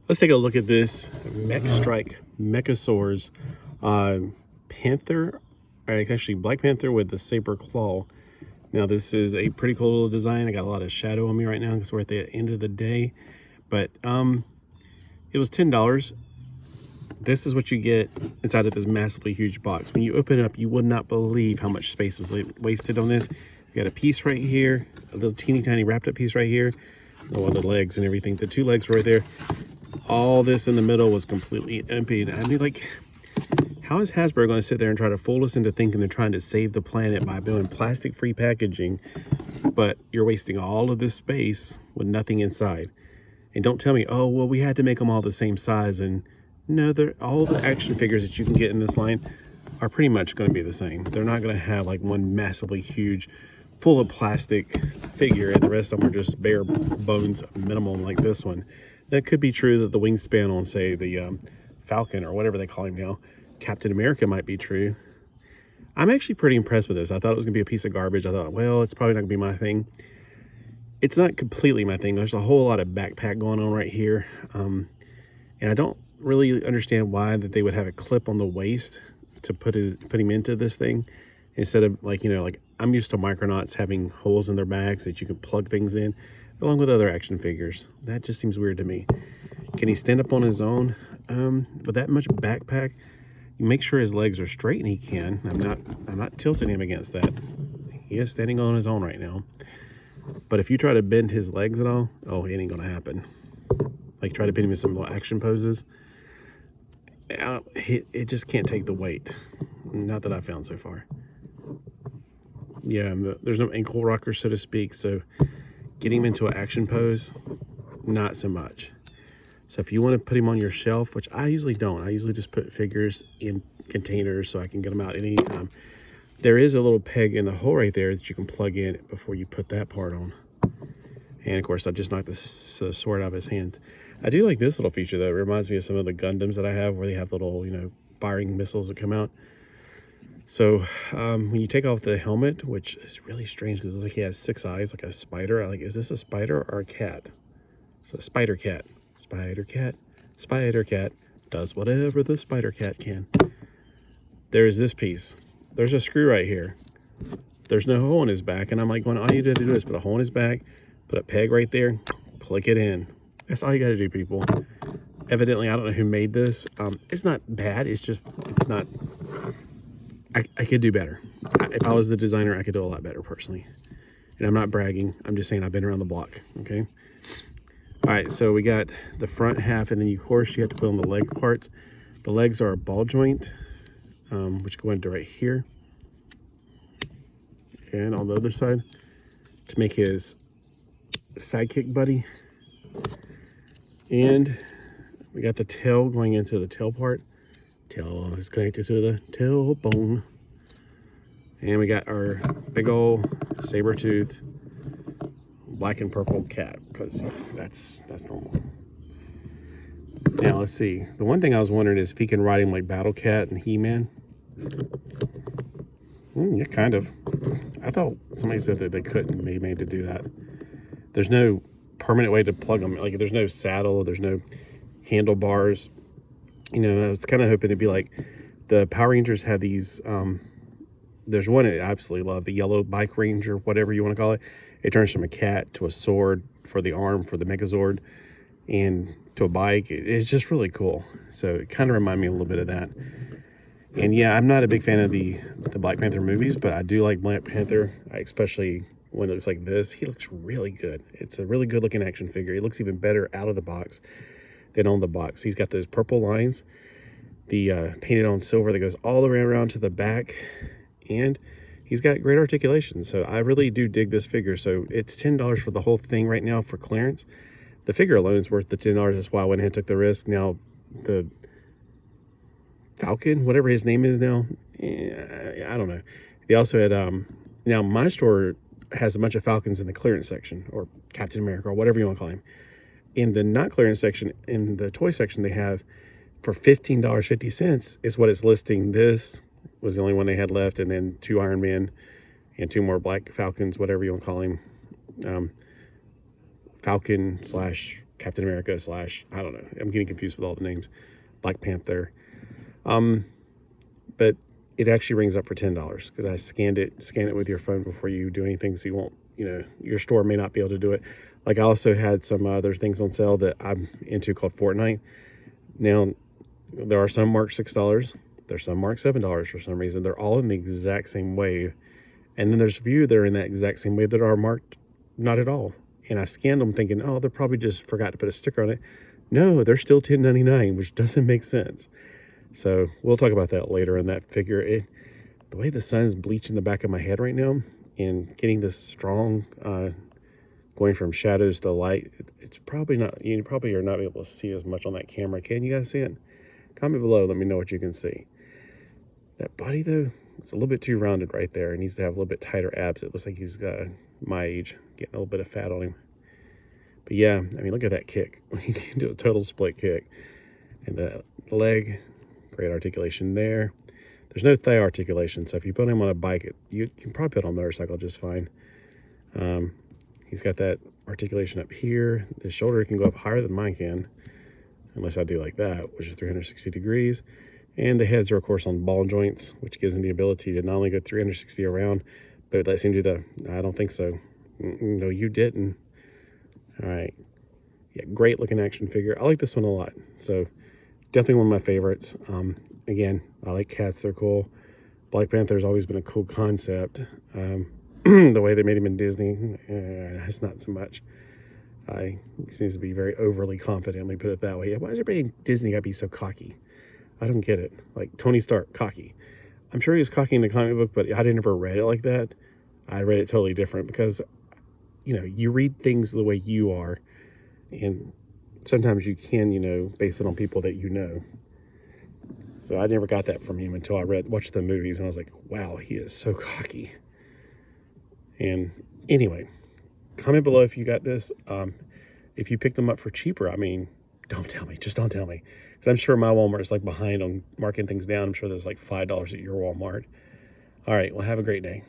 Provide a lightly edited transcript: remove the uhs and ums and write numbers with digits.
Let's take a look at this Mech Strike Mechasaurs Panther, or actually Black Panther with the Sabre claw. Now this is a pretty cool little design. I got a lot of shadow on me right now because we're at the end of the day, but it was $10. This is what you get inside of this massively huge box. When you open it up, you would not believe how much space was wasted on this. You got a piece right here, a little teeny tiny wrapped up piece right here, all the legs and everything. The two legs right there. All this in the middle was completely empty. I mean, like, how is Hasbro going to sit there and try to fool us into thinking they're trying to save the planet by doing plastic-free packaging, but you're wasting all of this space with nothing inside? And don't tell me, oh, well, we had to make them all the same size. And no, all the action figures that you can get in this line are pretty much going to be the same. They're not going to have like one massively huge, full of plastic figure, and the rest of them are just bare bones minimal like this one. That could be true that the wingspan on, say, the Falcon or whatever they call him now, Captain America, might be true. I'm actually pretty impressed with this. I thought it was going to be a piece of garbage. I thought, well, it's probably not going to be my thing. It's not completely my thing. There's a whole lot of backpack going on right here. And I don't really understand why that they would have a clip on the waist to put him into this thing, instead of, like, you know, like I'm used to Micronauts having holes in their bags that you can plug things in, along with other action figures. That just seems weird to me. Can he stand up on his own? With that much backpack, you make sure his legs are straight, and he can. I'm not tilting him against that. He is standing on his own right now. But if you try to bend his legs at all, oh, it ain't gonna happen. Like, try to put him in some little action poses. It just can't take the weight. Not that I've found so far. Yeah, there's no ankle rocker, so to speak, so getting him into an action pose, not so much. So if you want to put him on your shelf, which I usually don't, I usually just put figures in containers so I can get them out at any time. There is a little peg in the hole right there that you can plug in before you put that part on. And of course, I just knocked the sword out of his hand. I do like this little feature though. It reminds me of some of the Gundams that I have, where they have little, you know, firing missiles that come out. So when you take off the helmet, which is really strange because it looks like he has 6 eyes, like a spider. Like, is this a spider or a cat? So spider cat, spider cat, spider cat does whatever the spider cat can. There's this piece. There's a screw right here. There's no hole in his back, and I'm like going, all you did to do is put a hole in his back, put a peg right there, click it in. That's all you got to do, people. Evidently, I don't know who made this. It's not bad. It's just, it's not. I could do better. If I was the designer, I could do a lot better personally. And I'm not bragging. I'm just saying I've been around the block. Okay. All right. So we got the front half, and then of course you have to put on the leg parts. The legs are a ball joint, which go into right here, and on the other side to make his sidekick buddy. And we got the tail going into the tail part. Tail is connected to the tailbone. And we got our big old saber-tooth black and purple cat, because that's normal. Now let's see. The one thing I was wondering is if he can ride him like Battle Cat and He-Man. Yeah, kind of. I thought somebody said that they couldn't be made to do that. There's no permanent way to plug them. Like, there's no saddle, there's no handlebars. You know, I was kind of hoping to be like the Power Rangers have these. There's one I absolutely love, the yellow bike ranger, whatever you want to call it. It turns from a cat to a sword for the arm for the Megazord, and to a bike. It's just really cool. So it kind of reminded me a little bit of that. And yeah, I'm not a big fan of the Black Panther movies, but I do like Black Panther, especially when it looks like this. He looks really good. It's a really good looking action figure. He looks even better out of the box than on the box. He's got those purple lines, the painted on silver that goes all the way around to the back, and he's got great articulation. So I really do dig this figure. So it's $10 for the whole thing right now for clearance. The figure alone is worth the $10. That's why I went ahead and took the risk. Now the Falcon, whatever his name is now, I don't know. They also had now my store has a bunch of Falcons in the clearance section, or Captain America, or whatever you want to call him. In the not clearance section, in the toy section, they have for $15.50 is what it's listing. This was the only one they had left, and then 2 Iron Men and 2 more Black Falcons, whatever you want to call him. Falcon slash Captain America / I don't know. I'm getting confused with all the names. Black Panther. But it actually rings up for $10 because I scanned it. Scan it with your phone before you do anything, so you won't, your store may not be able to do it. Like, I also had some other things on sale that I'm into called Fortnite. Now, there are some marked $6. There's some marked $7 for some reason. They're all in the exact same way. And then there's a few that are in that exact same way that are marked not at all. And I scanned them thinking, oh, they probably just forgot to put a sticker on it. No, they're still $10.99, which doesn't make sense. So we'll talk about that later in that figure. The way the sun's bleaching the back of my head right now and getting this strong, going from shadows to light, it's probably not, you probably are not able to see as much on that camera. Can you guys see it? Comment below, let me know what you can see. That body though, it's a little bit too rounded right there. It needs to have a little bit tighter abs. It looks like he's my age, getting a little bit of fat on him. But yeah, I mean, look at that kick. He can do a total split kick. And the leg, great articulation there. There's no thigh articulation, so if you put him on a bike, you can probably put him on a motorcycle just fine. He's got that articulation up here. The shoulder can go up higher than mine can, unless I do like that, which is 360 degrees. And the heads are, of course, on ball joints, which gives him the ability to not only go 360 around, but it lets him do I don't think so. No, you didn't. All right. Yeah, great looking action figure. I like this one a lot. So definitely one of my favorites. Again, I like cats. They're cool. Black Panther has always been a cool concept. The way they made him in Disney, that's not so much. He seems to be very overly confident. Let me put it that way. Why is everybody in Disney got to be so cocky? I don't get it. Like Tony Stark, cocky. I'm sure he was cocky in the comic book, but I never read it like that. I read it totally different because, you read things the way you are, and sometimes you can, base it on people that you know. So I never got that from him until I watched the movies, and I was like, wow, he is so cocky. And anyway, comment below if you got this. If you picked them up for cheaper, I mean, don't tell me. Just don't tell me. Because I'm sure my Walmart is like behind on marking things down. I'm sure there's like $5 at your Walmart. All right, well, have a great day.